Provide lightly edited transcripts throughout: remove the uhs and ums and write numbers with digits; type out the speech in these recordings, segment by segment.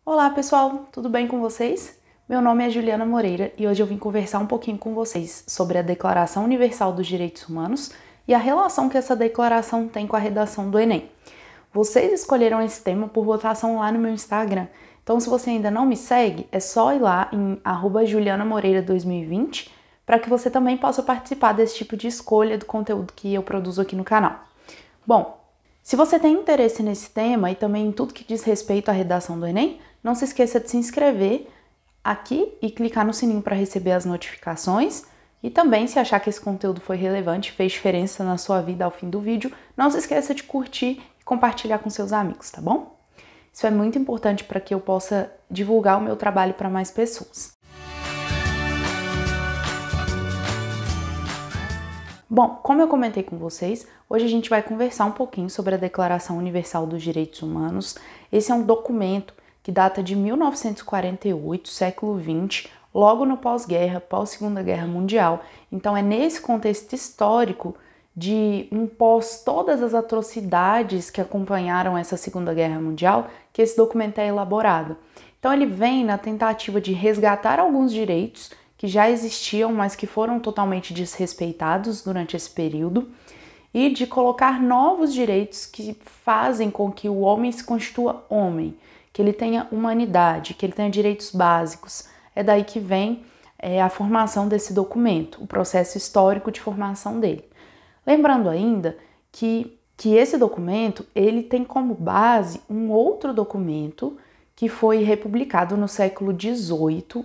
Olá pessoal, tudo bem com vocês? Meu nome é Juliana Moreira e hoje eu vim conversar um pouquinho com vocês sobre a Declaração Universal dos Direitos Humanos e a relação que essa declaração tem com a redação do Enem. Vocês escolheram esse tema por votação lá no meu Instagram, então se você ainda não me segue, é só ir lá em @julianamoreira2020 para que você também possa participar desse tipo de escolha do conteúdo que eu produzo aqui no canal. Bom, se você tem interesse nesse tema e também em tudo que diz respeito à redação do Enem, não se esqueça de se inscrever aqui e clicar no sininho para receber as notificações. E também, se achar que esse conteúdo foi relevante, fez diferença na sua vida ao fim do vídeo, não se esqueça de curtir e compartilhar com seus amigos, tá bom? Isso é muito importante para que eu possa divulgar o meu trabalho para mais pessoas. Bom, como eu comentei com vocês, hoje a gente vai conversar um pouquinho sobre a Declaração Universal dos Direitos Humanos. Esse é um documento que data de 1948, século XX, logo no pós-guerra, pós-Segunda Guerra Mundial. Então é nesse contexto histórico de pós todas as atrocidades que acompanharam essa Segunda Guerra Mundial que esse documento é elaborado. Então ele vem na tentativa de resgatar alguns direitos que já existiam, mas que foram totalmente desrespeitados durante esse período, e de colocar novos direitos que fazem com que o homem se constitua homem, que ele tenha humanidade, que ele tenha direitos básicos. É daí que vem a formação desse documento, o processo histórico de formação dele. Lembrando ainda que esse documento ele tem como base um outro documento que foi republicado no século XVIII,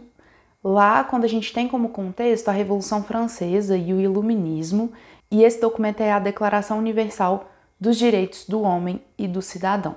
lá quando a gente tem como contexto a Revolução Francesa e o Iluminismo, e esse documento é a Declaração Universal dos Direitos do Homem e do Cidadão.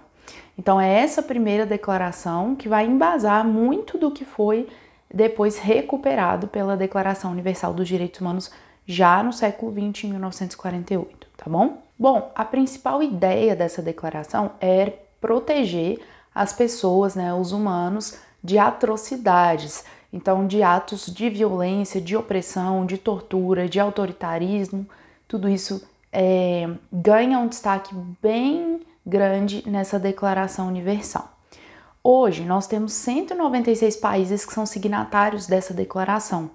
Então é essa primeira declaração que vai embasar muito do que foi depois recuperado pela Declaração Universal dos Direitos Humanos já no século XX, em 1948, tá bom? Bom, a principal ideia dessa declaração é proteger as pessoas, os humanos, de atrocidades, então de atos de violência, de opressão, de tortura, de autoritarismo. Tudo isso ganha um destaque bem grande nessa Declaração Universal. Hoje, nós temos 196 países que são signatários dessa declaração.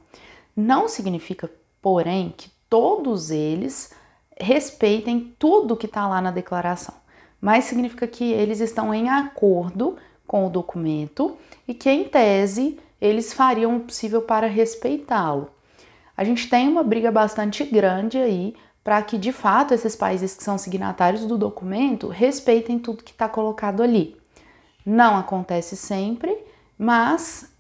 Não significa, porém, que todos eles respeitem tudo que está lá na declaração, mas significa que eles estão em acordo com o documento e que, em tese, eles fariam o possível para respeitá-lo. A gente tem uma briga bastante grande aí para que, de fato, esses países que são signatários do documento respeitem tudo que está colocado ali. Não acontece sempre, mas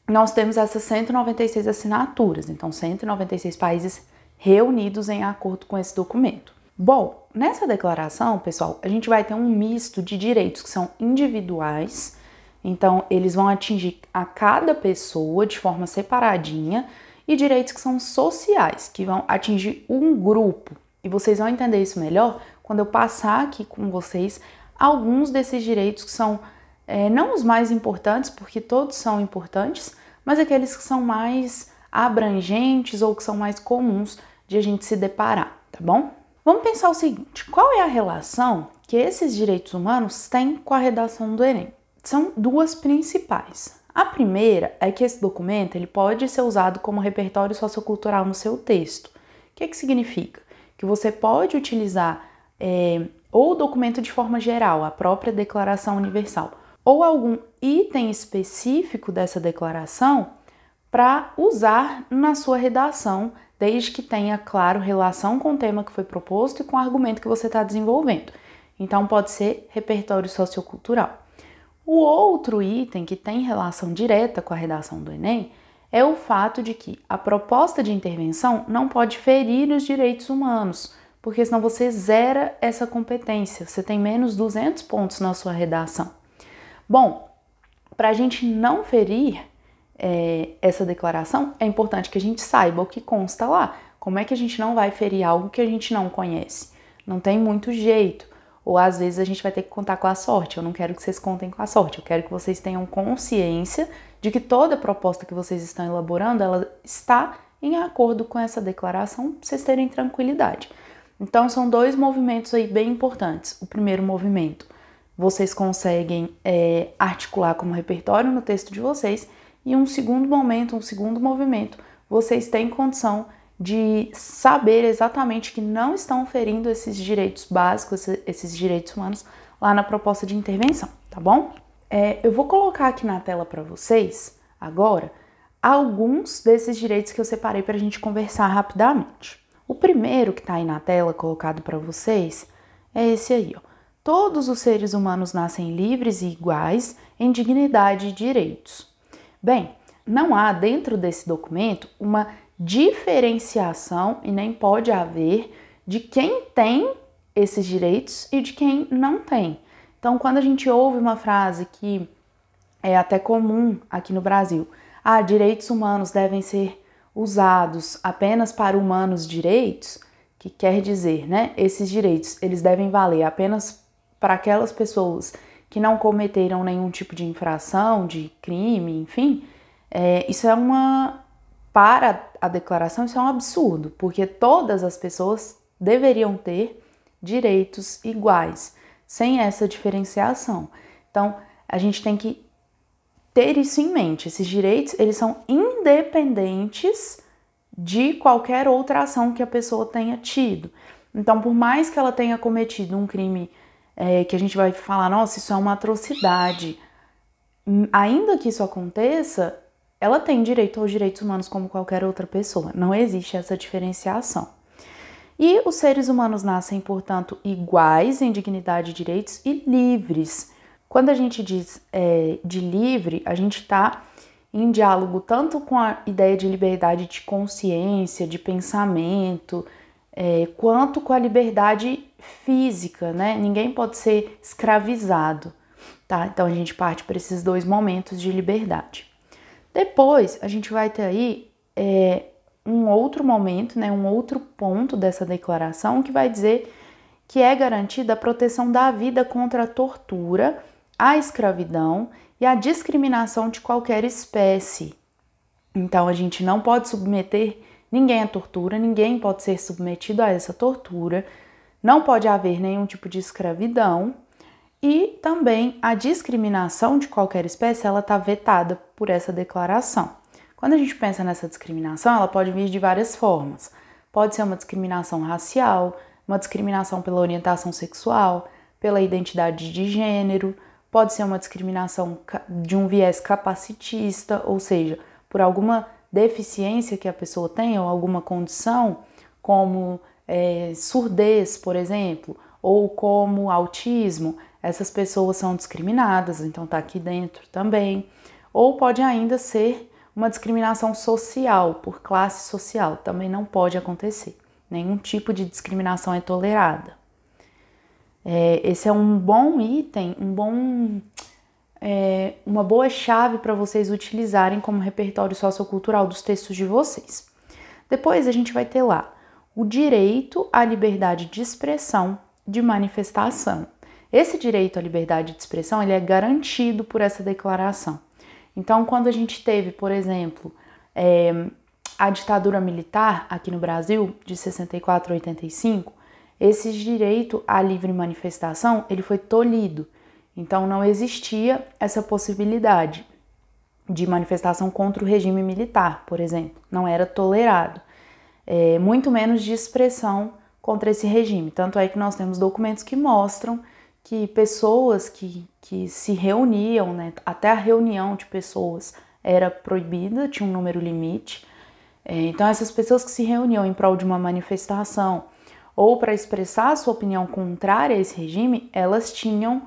nós temos essas 196 assinaturas, então 196 países reunidos em acordo com esse documento. Bom, nessa declaração, pessoal, a gente vai ter um misto de direitos que são individuais, então eles vão atingir a cada pessoa de forma separadinha, e direitos que são sociais, que vão atingir um grupo. E vocês vão entender isso melhor quando eu passar aqui com vocês alguns desses direitos que são não os mais importantes, porque todos são importantes, mas aqueles que são mais abrangentes ou que são mais comuns de a gente se deparar, tá bom? Vamos pensar o seguinte, qual é a relação que esses direitos humanos têm com a redação do Enem? São duas principais. A primeira é que esse documento ele pode ser usado como repertório sociocultural no seu texto. O que significa? Que você pode utilizar ou o documento de forma geral, a própria Declaração Universal, ou algum item específico dessa declaração para usar na sua redação, desde que tenha, claro, relação com o tema que foi proposto e com o argumento que você está desenvolvendo. Então, pode ser repertório sociocultural. O outro item que tem relação direta com a redação do Enem é o fato de que a proposta de intervenção não pode ferir os direitos humanos, porque senão você zera essa competência, você tem menos 200 pontos na sua redação. Bom, para a gente não ferir essa declaração, é importante que a gente saiba o que consta lá. Como é que a gente não vai ferir algo que a gente não conhece? Não tem muito jeito. Ou às vezes a gente vai ter que contar com a sorte. Eu não quero que vocês contem com a sorte. Eu quero que vocês tenham consciência de que toda proposta que vocês estão elaborando, ela está em acordo com essa declaração, para vocês terem tranquilidade. Então, são dois movimentos aí bem importantes. O primeiro movimento, vocês conseguem articular como repertório no texto de vocês, e um segundo momento, um segundo movimento, vocês têm condição de saber exatamente que não estão ferindo esses direitos básicos, esses direitos humanos, lá na proposta de intervenção, tá bom? Eu vou colocar aqui na tela para vocês, agora, alguns desses direitos que eu separei para a gente conversar rapidamente. O primeiro que está aí na tela, colocado para vocês, é esse aí, ó. Todos os seres humanos nascem livres e iguais em dignidade e direitos. Bem, não há dentro desse documento uma diferenciação, e nem pode haver, de quem tem esses direitos e de quem não tem. Então, quando a gente ouve uma frase que é até comum aqui no Brasil, direitos humanos devem ser usados apenas para humanos direitos, que quer dizer, né, esses direitos, eles devem valer apenas para aquelas pessoas que não cometeram nenhum tipo de infração, de crime, enfim, isso para a declaração, isso é um absurdo, porque todas as pessoas deveriam ter direitos iguais, sem essa diferenciação. Então, a gente tem que ter isso em mente. Esses direitos, eles são independentes de qualquer outra ação que a pessoa tenha tido. Então, por mais que ela tenha cometido um crime que a gente vai falar, nossa, isso é uma atrocidade, ainda que isso aconteça, ela tem direito aos direitos humanos como qualquer outra pessoa. Não existe essa diferenciação. E os seres humanos nascem, portanto, iguais em dignidade e direitos e livres. Quando a gente diz de livre, a gente está em diálogo tanto com a ideia de liberdade de consciência, de pensamento, quanto com a liberdade física, né? Ninguém pode ser escravizado, tá? Então a gente parte para esses dois momentos de liberdade. Depois a gente vai ter aí um outro momento, né? Um outro ponto dessa declaração que vai dizer que é garantida a proteção da vida contra a tortura, a escravidão e a discriminação de qualquer espécie. Então a gente não pode submeter ninguém à tortura, ninguém pode ser submetido a essa tortura, não pode haver nenhum tipo de escravidão e também a discriminação de qualquer espécie, ela está vetada por essa declaração. Quando a gente pensa nessa discriminação, ela pode vir de várias formas. Pode ser uma discriminação racial, uma discriminação pela orientação sexual, pela identidade de gênero, pode ser uma discriminação de um viés capacitista, ou seja, por alguma deficiência que a pessoa tem ou alguma condição, como surdez, por exemplo, ou como autismo, essas pessoas são discriminadas, então está aqui dentro também. Ou pode ainda ser uma discriminação social, por classe social, também não pode acontecer. Nenhum tipo de discriminação é tolerada. Esse é um bom item, uma boa chave para vocês utilizarem como repertório sociocultural dos textos de vocês. Depois a gente vai ter lá o direito à liberdade de expressão, de manifestação. Esse direito à liberdade de expressão ele é garantido por essa declaração. Então, quando a gente teve, por exemplo, a ditadura militar aqui no Brasil, de 64 a 85, esse direito à livre manifestação ele foi tolhido. Então, não existia essa possibilidade de manifestação contra o regime militar, por exemplo. Não era tolerado. Muito menos de expressão contra esse regime. Tanto é que nós temos documentos que mostram que pessoas que se reuniam, né, até a reunião de pessoas era proibida, tinha um número limite. Então, essas pessoas que se reuniam em prol de uma manifestação ou para expressar a sua opinião contrária a esse regime, elas tinham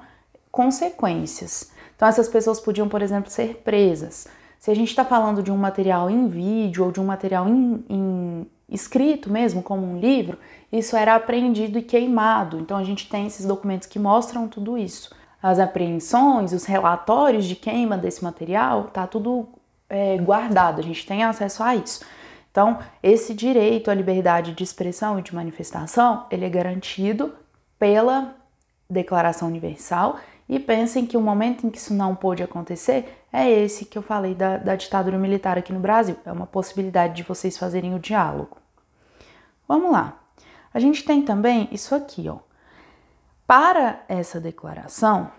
consequências. Então, essas pessoas podiam, por exemplo, ser presas. Se a gente está falando de um material em vídeo ou de um material em escrito mesmo, como um livro, isso era apreendido e queimado. Então, a gente tem esses documentos que mostram tudo isso. As apreensões, os relatórios de queima desse material, tá tudo guardado, a gente tem acesso a isso. Então, esse direito à liberdade de expressão e de manifestação, ele é garantido pela Declaração Universal. E pensem que o momento em que isso não pôde acontecer é esse que eu falei da ditadura militar aqui no Brasil. É uma possibilidade de vocês fazerem o diálogo. Vamos lá. A gente tem também isso aqui, ó. Para essa declaração,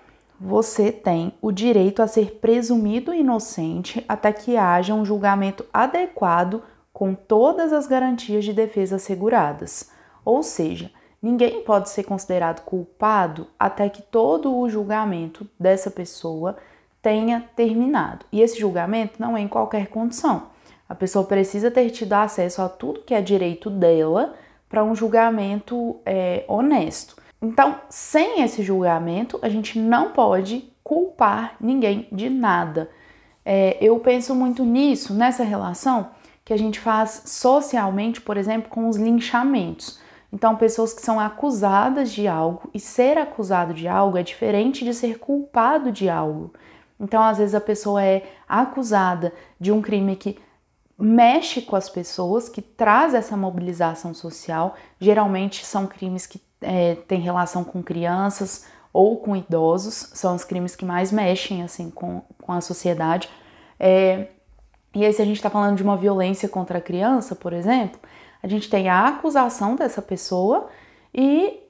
você tem o direito a ser presumido inocente até que haja um julgamento adequado com todas as garantias de defesa asseguradas. Ou seja, ninguém pode ser considerado culpado até que todo o julgamento dessa pessoa tenha terminado. E esse julgamento não é em qualquer condição. A pessoa precisa ter tido acesso a tudo que é direito dela para um julgamento honesto. Então, sem esse julgamento, a gente não pode culpar ninguém de nada. Eu penso muito nisso, nessa relação que a gente faz socialmente, por exemplo, com os linchamentos. Então, pessoas que são acusadas de algo, e ser acusado de algo é diferente de ser culpado de algo. Então, às vezes a pessoa é acusada de um crime que mexe com as pessoas, que traz essa mobilização social. Geralmente são crimes que têm relação com crianças ou com idosos, são os crimes que mais mexem assim com a sociedade. E aí, se a gente está falando de uma violência contra a criança, por exemplo, a gente tem a acusação dessa pessoa e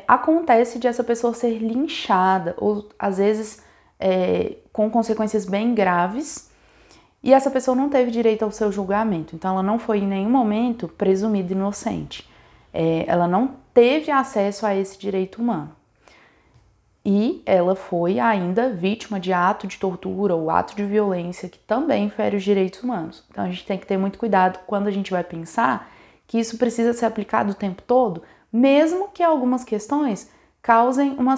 acontece de essa pessoa ser linchada, ou às vezes com consequências bem graves, e essa pessoa não teve direito ao seu julgamento. Então, ela não foi em nenhum momento presumida inocente. Ela não teve acesso a esse direito humano. E ela foi ainda vítima de ato de tortura ou ato de violência que também fere os direitos humanos. Então, a gente tem que ter muito cuidado quando a gente vai pensar que isso precisa ser aplicado o tempo todo, mesmo que algumas questões causem um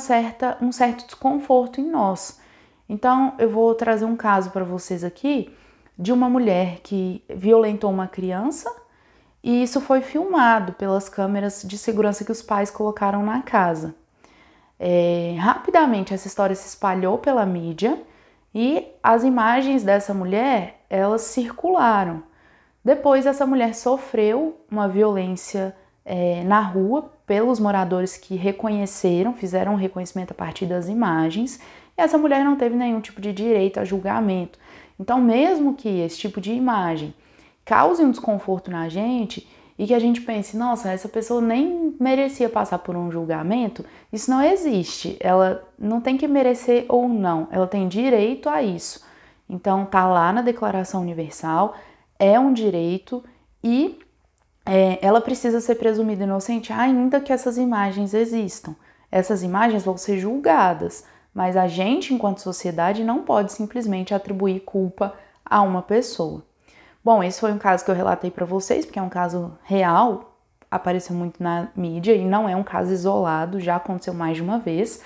certo desconforto em nós. Então, eu vou trazer um caso para vocês aqui de uma mulher que violentou uma criança e isso foi filmado pelas câmeras de segurança que os pais colocaram na casa. Rapidamente essa história se espalhou pela mídia e as imagens dessa mulher, elas circularam. Depois essa mulher sofreu uma violência na rua pelos moradores que reconheceram, fizeram um reconhecimento a partir das imagens, e essa mulher não teve nenhum tipo de direito a julgamento. Então, mesmo que esse tipo de imagem cause um desconforto na gente e que a gente pense, nossa, essa pessoa nem merecia passar por um julgamento, isso não existe. Ela não tem que merecer ou não, ela tem direito a isso. Então, tá lá na Declaração Universal, é um direito e ela precisa ser presumida inocente ainda que essas imagens existam. Essas imagens vão ser julgadas, mas a gente, enquanto sociedade, não pode simplesmente atribuir culpa a uma pessoa. Bom, esse foi um caso que eu relatei para vocês, porque é um caso real, apareceu muito na mídia e não é um caso isolado, já aconteceu mais de uma vez.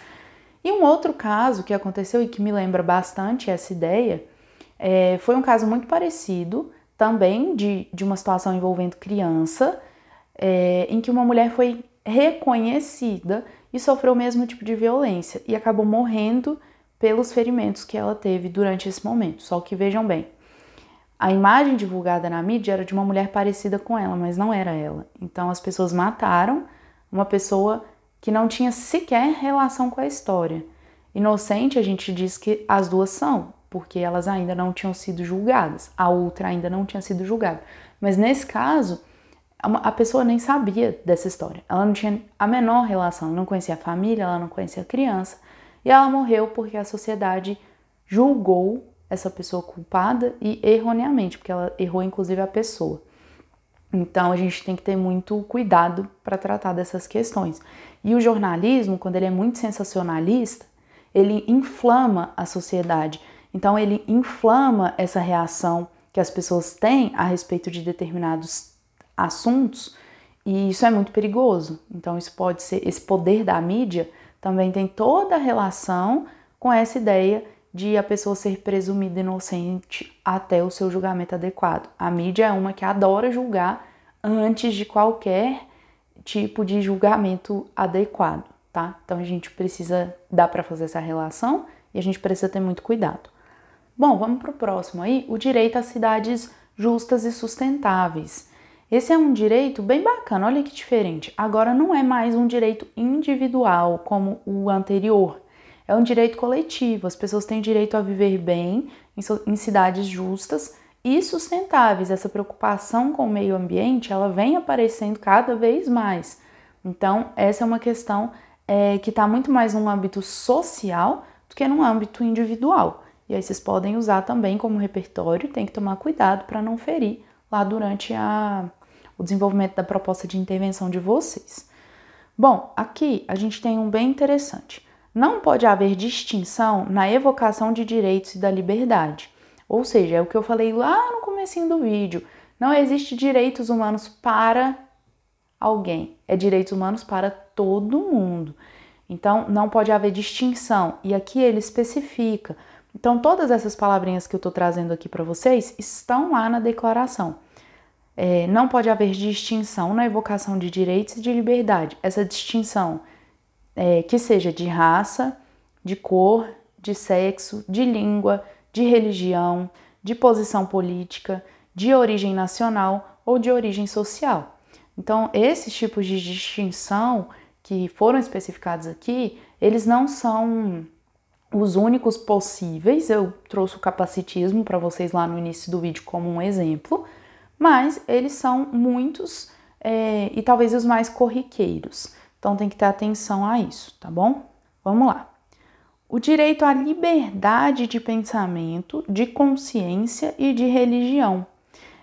E um outro caso que aconteceu e que me lembra bastante essa ideia, foi um caso muito parecido, também de uma situação envolvendo criança, em que uma mulher foi reconhecida e sofreu o mesmo tipo de violência e acabou morrendo pelos ferimentos que ela teve durante esse momento. Só que vejam bem, a imagem divulgada na mídia era de uma mulher parecida com ela, mas não era ela. Então as pessoas mataram uma pessoa que não tinha sequer relação com a história. Inocente, a gente diz que as duas são, porque elas ainda não tinham sido julgadas. A outra ainda não tinha sido julgada. Mas nesse caso, a pessoa nem sabia dessa história. Ela não tinha a menor relação, ela não conhecia a família, ela não conhecia a criança. E ela morreu porque a sociedade julgou essa pessoa culpada e erroneamente, porque ela errou inclusive a pessoa. Então a gente tem que ter muito cuidado para tratar dessas questões. E o jornalismo, quando ele é muito sensacionalista, ele inflama a sociedade. Então ele inflama essa reação que as pessoas têm a respeito de determinados assuntos, e isso é muito perigoso. Então isso pode ser, esse poder da mídia também tem toda a relação com essa ideia de a pessoa ser presumida inocente até o seu julgamento adequado. A mídia é uma que adora julgar antes de qualquer tipo de julgamento adequado, tá? Então a gente precisa, dá para fazer essa relação e a gente precisa ter muito cuidado. Bom, vamos para o próximo aí, o direito a cidades justas e sustentáveis. Esse é um direito bem bacana, olha que diferente. Agora não é mais um direito individual como o anterior, é um direito coletivo. As pessoas têm direito a viver bem em cidades justas e sustentáveis. Essa preocupação com o meio ambiente, ela vem aparecendo cada vez mais. Então, essa é uma questão que está muito mais no âmbito social do que no âmbito individual. E aí vocês podem usar também como repertório, tem que tomar cuidado para não ferir lá durante o desenvolvimento da proposta de intervenção de vocês. Bom, aqui a gente tem um bem interessante. Não pode haver distinção na evocação de direitos e da liberdade. Ou seja, é o que eu falei lá no comecinho do vídeo. Não existe direitos humanos para alguém, é direitos humanos para todo mundo. Então, não pode haver distinção. E aqui ele especifica. Então, todas essas palavrinhas que eu estou trazendo aqui para vocês estão lá na declaração. Não pode haver distinção na evocação de direitos e de liberdade. Essa distinção que seja de raça, de cor, de sexo, de língua, de religião, de posição política, de origem nacional ou de origem social. Então, esses tipos de distinção que foram especificados aqui, eles não são os únicos possíveis. Eu trouxe o capacitismo para vocês lá no início do vídeo como um exemplo, mas eles são muitos e talvez os mais corriqueiros. Então tem que ter atenção a isso, tá bom? Vamos lá. O direito à liberdade de pensamento, de consciência e de religião.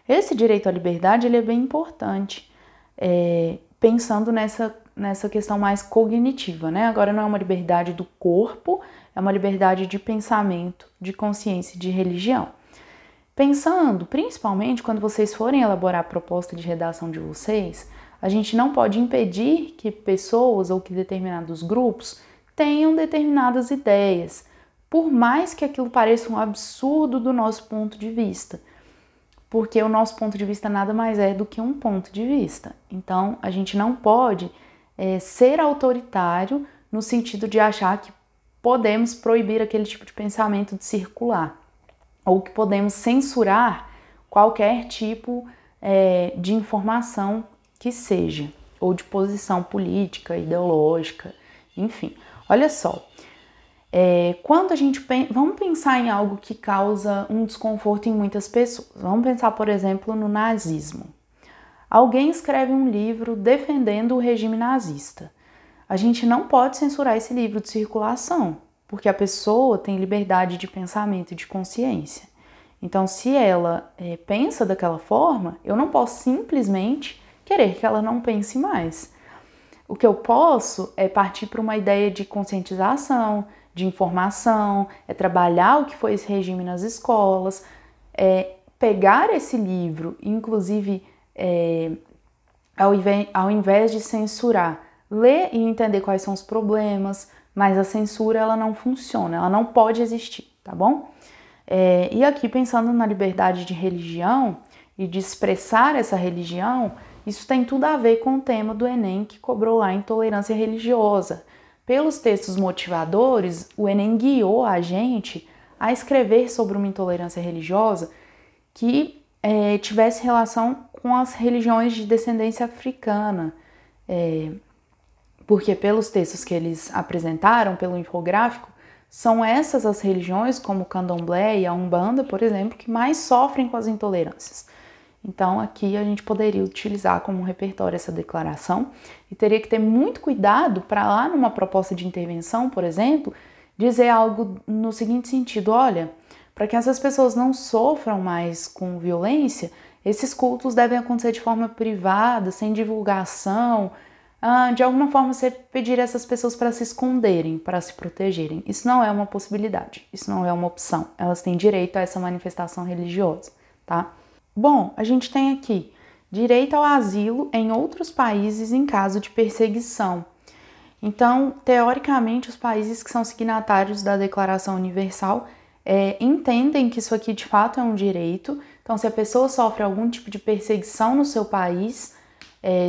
Esse direito à liberdade ele é bem importante, pensando nessa questão mais cognitiva, né? Agora não é uma liberdade do corpo, é uma liberdade de pensamento, de consciência e de religião. Pensando, principalmente quando vocês forem elaborar a proposta de redação de vocês, a gente não pode impedir que pessoas ou que determinados grupos tenham determinadas ideias, por mais que aquilo pareça um absurdo do nosso ponto de vista, porque o nosso ponto de vista nada mais é do que um ponto de vista. Então, a gente não pode ser autoritário no sentido de achar que podemos proibir aquele tipo de pensamento de circular, ou que podemos censurar qualquer tipo de informação que seja, ou de posição política, ideológica, enfim. Olha só, quando a gente vamos pensar em algo que causa um desconforto em muitas pessoas. Vamos pensar, por exemplo, no nazismo. Alguém escreve um livro defendendo o regime nazista. A gente não pode censurar esse livro de circulação, porque a pessoa tem liberdade de pensamento e de consciência. Então, se ela pensa daquela forma, eu não posso simplesmente querer que ela não pense mais. O que eu posso é partir para uma ideia de conscientização, de informação, trabalhar o que foi esse regime nas escolas, pegar esse livro, inclusive, ao invés de censurar, ler e entender quais são os problemas, mas a censura ela não funciona, ela não pode existir, tá bom? E aqui pensando na liberdade de religião e de expressar essa religião, isso tem tudo a ver com o tema do Enem que cobrou lá intolerância religiosa. Pelos textos motivadores, o Enem guiou a gente a escrever sobre uma intolerância religiosa que tivesse relação com as religiões de descendência africana, porque pelos textos que eles apresentaram, pelo infográfico, são essas as religiões, como o candomblé e a umbanda, por exemplo, que mais sofrem com as intolerâncias. Então, aqui a gente poderia utilizar como repertório essa declaração e teria que ter muito cuidado para lá numa proposta de intervenção, por exemplo, dizer algo no seguinte sentido: olha, para que essas pessoas não sofram mais com violência, esses cultos devem acontecer de forma privada, sem divulgação. De alguma forma você pedir a essas pessoas para se esconderem, para se protegerem. Isso não é uma possibilidade, isso não é uma opção. Elas têm direito a essa manifestação religiosa, tá? Bom, a gente tem aqui direito ao asilo em outros países em caso de perseguição. Então, teoricamente, os países que são signatários da Declaração Universal entendem que isso aqui de fato é um direito. Então, se a pessoa sofre algum tipo de perseguição no seu país,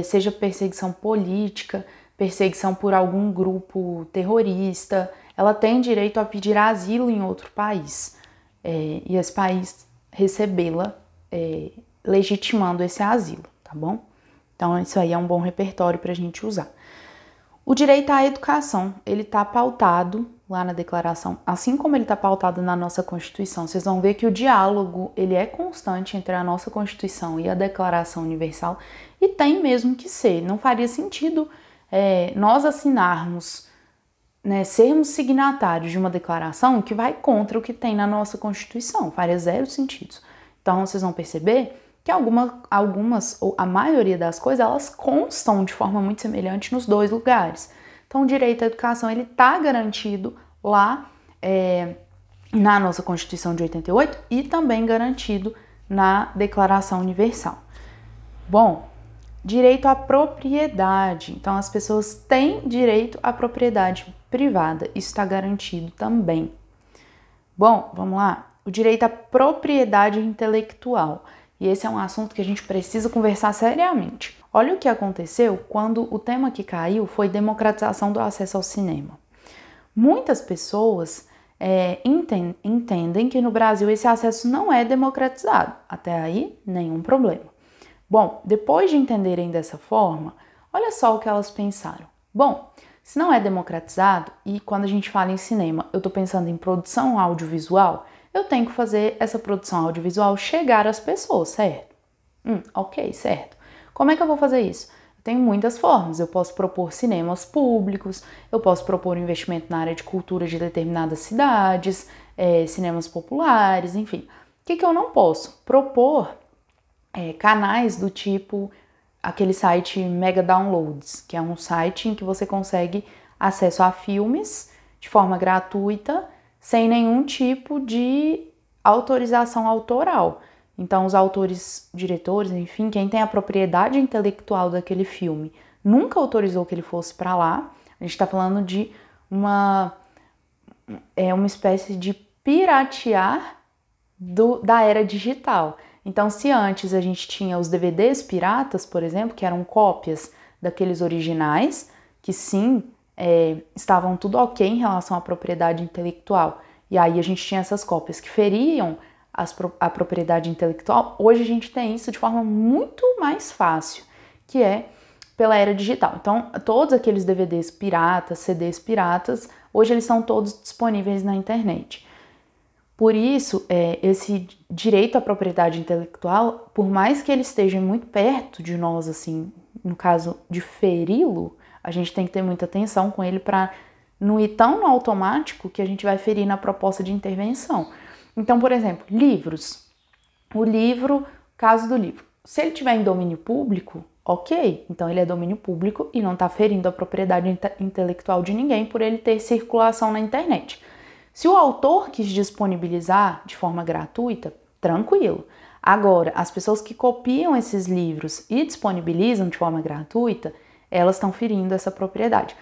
seja perseguição política, perseguição por algum grupo terrorista, ela tem direito a pedir asilo em outro país e esse país recebê-la, legitimando esse asilo, tá bom? Então, isso aí é um bom repertório para a gente usar. O direito à educação, ele está pautado lá na declaração, assim como ele está pautado na nossa Constituição. Vocês vão ver que o diálogo, ele é constante entre a nossa Constituição e a Declaração Universal, e tem mesmo que ser. Não faria sentido nós assinarmos né, sermos signatários de uma declaração que vai contra o que tem na nossa Constituição, faria zero sentido. Então vocês vão perceber que algumas, ou a maioria das coisas, elas constam de forma muito semelhante nos dois lugares. Então o direito à educação, ele está garantido lá na nossa Constituição de 88 e também garantido na Declaração Universal. Bom, direito à propriedade. Então, as pessoas têm direito à propriedade privada. Isso está garantido também. Bom, vamos lá. O direito à propriedade intelectual. E esse é um assunto que a gente precisa conversar seriamente. Olha o que aconteceu quando o tema que caiu foi democratização do acesso ao cinema. Muitas pessoas entendem que no Brasil esse acesso não é democratizado. Até aí, nenhum problema. Bom, depois de entenderem dessa forma, olha só o que elas pensaram. Bom, se não é democratizado, e quando a gente fala em cinema, eu estou pensando em produção audiovisual, eu tenho que fazer essa produção audiovisual chegar às pessoas, certo? Ok, certo. Como é que eu vou fazer isso? Eu tenho muitas formas. Eu posso propor cinemas públicos, eu posso propor um investimento na área de cultura de determinadas cidades, cinemas populares, enfim. O que eu não posso? Propor canais do tipo aquele site Mega Downloads, que é um site em que você consegue acesso a filmes de forma gratuita, sem nenhum tipo de autorização autoral. Então, os autores, diretores, enfim, quem tem a propriedade intelectual daquele filme, nunca autorizou que ele fosse para lá. A gente está falando de uma espécie de piratear da era digital. Então, se antes a gente tinha os DVDs piratas, por exemplo, que eram cópias daqueles originais, que sim, estavam tudo ok em relação à propriedade intelectual, e aí a gente tinha essas cópias que feriam a propriedade intelectual, hoje a gente tem isso de forma muito mais fácil, que é pela era digital. Então, todos aqueles DVDs piratas, CDs piratas, hoje eles são todos disponíveis na internet. Por isso, esse direito à propriedade intelectual, por mais que ele esteja muito perto de nós, assim, no caso de feri-lo, a gente tem que ter muita atenção com ele para não ir tão no automático que a gente vai ferir na proposta de intervenção. Então, por exemplo, livros. Caso do livro. Se ele estiver em domínio público, ok, então ele é domínio público e não está ferindo a propriedade intelectual de ninguém por ele ter circulação na internet. Se o autor quis disponibilizar de forma gratuita, tranquilo. Agora, as pessoas que copiam esses livros e disponibilizam de forma gratuita, elas estão ferindo essa propriedade.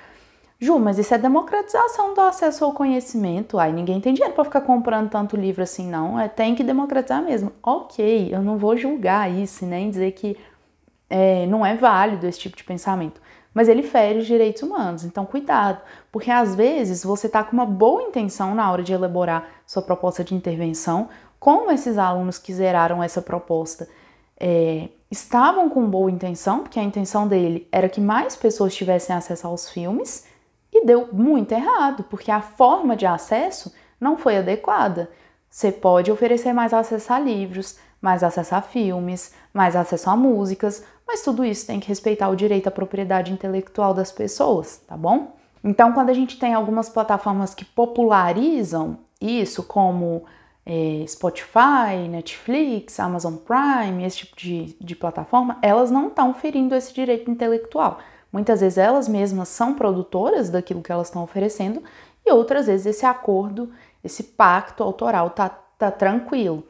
Ju, mas isso é democratização do acesso ao conhecimento. Aí ninguém tem dinheiro para ficar comprando tanto livro assim, não. Tem que democratizar mesmo. Ok, eu não vou julgar isso, nem dizer que não é válido esse tipo de pensamento. Mas ele fere os direitos humanos, então cuidado, porque às vezes você está com uma boa intenção na hora de elaborar sua proposta de intervenção, como esses alunos que zeraram essa proposta estavam com boa intenção, porque a intenção dele era que mais pessoas tivessem acesso aos filmes, e deu muito errado, porque a forma de acesso não foi adequada. Você pode oferecer mais acesso a livros, mais acesso a filmes, mais acesso a músicas, mas tudo isso tem que respeitar o direito à propriedade intelectual das pessoas, tá bom? Então, quando a gente tem algumas plataformas que popularizam isso, como Spotify, Netflix, Amazon Prime, esse tipo de plataforma, elas não estão ferindo esse direito intelectual. Muitas vezes elas mesmas são produtoras daquilo que elas estão oferecendo e outras vezes esse acordo, esse pacto autoral tá tranquilo.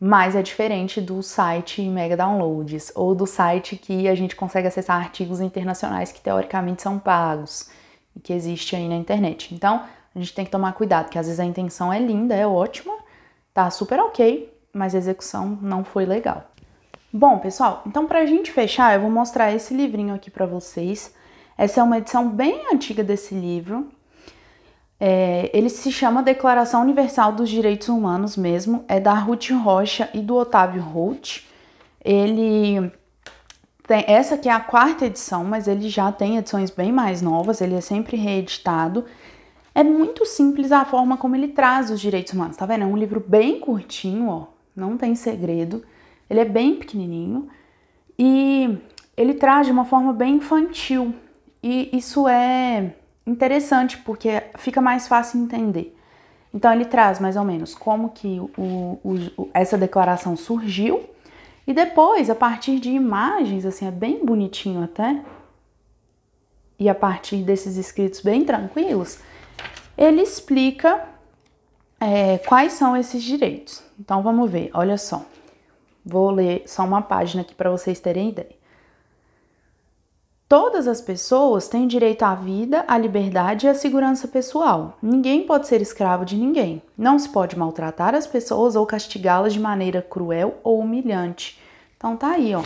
Mas é diferente do site Mega Downloads ou do site que a gente consegue acessar artigos internacionais que teoricamente são pagos e que existe aí na internet. Então, a gente tem que tomar cuidado, que às vezes a intenção é linda, é ótima, tá super ok, mas a execução não foi legal. Bom, pessoal, então pra gente fechar, eu vou mostrar esse livrinho aqui pra vocês. Essa é uma edição bem antiga desse livro. Ele se chama Declaração Universal dos Direitos Humanos mesmo, é da Ruth Rocha e do Otávio Holt. Essa aqui é a 4ª edição, mas ele já tem edições bem mais novas, ele é sempre reeditado. É muito simples a forma como ele traz os direitos humanos, tá vendo? É um livro bem curtinho, ó, não tem segredo. Ele é bem pequenininho e ele traz de uma forma bem infantil. E isso é interessante porque fica mais fácil entender. Então ele traz mais ou menos como que essa declaração surgiu e depois, a partir de imagens, assim, é bem bonitinho até, e a partir desses escritos bem tranquilos, ele explica quais são esses direitos. Então vamos ver, olha só. Vou ler só uma página aqui para vocês terem ideia. Todas as pessoas têm direito à vida, à liberdade e à segurança pessoal. Ninguém pode ser escravo de ninguém. Não se pode maltratar as pessoas ou castigá-las de maneira cruel ou humilhante. Então tá aí, ó.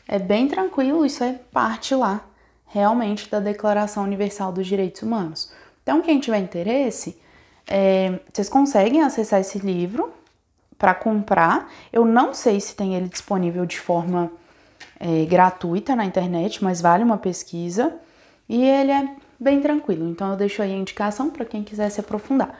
É bem tranquilo, isso é parte lá, realmente, da Declaração Universal dos Direitos Humanos. Então, quem tiver interesse, vocês conseguem acessar esse livro para comprar. Eu não sei se tem ele disponível de forma gratuita na internet, mas vale uma pesquisa e ele é bem tranquilo, então eu deixo aí a indicação para quem quiser se aprofundar.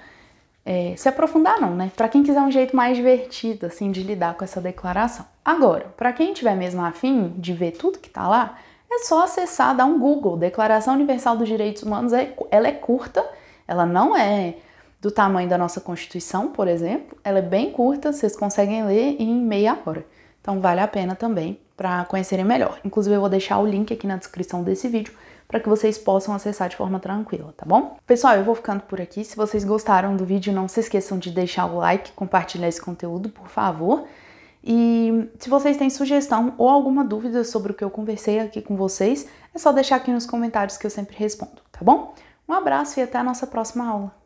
Se aprofundar não, né? Para quem quiser um jeito mais divertido, assim, de lidar com essa declaração. Agora, para quem tiver mesmo afim de ver tudo que tá lá, é só acessar, dar um Google. Declaração Universal dos Direitos Humanos, ela é curta, ela não é do tamanho da nossa Constituição, por exemplo, ela é bem curta, vocês conseguem ler em meia hora. Então vale a pena também para conhecerem melhor. Inclusive eu vou deixar o link aqui na descrição desse vídeo para que vocês possam acessar de forma tranquila, tá bom? Pessoal, eu vou ficando por aqui. Se vocês gostaram do vídeo, não se esqueçam de deixar o like, compartilhar esse conteúdo, por favor. E se vocês têm sugestão ou alguma dúvida sobre o que eu conversei aqui com vocês, é só deixar aqui nos comentários que eu sempre respondo, tá bom? Um abraço e até a nossa próxima aula.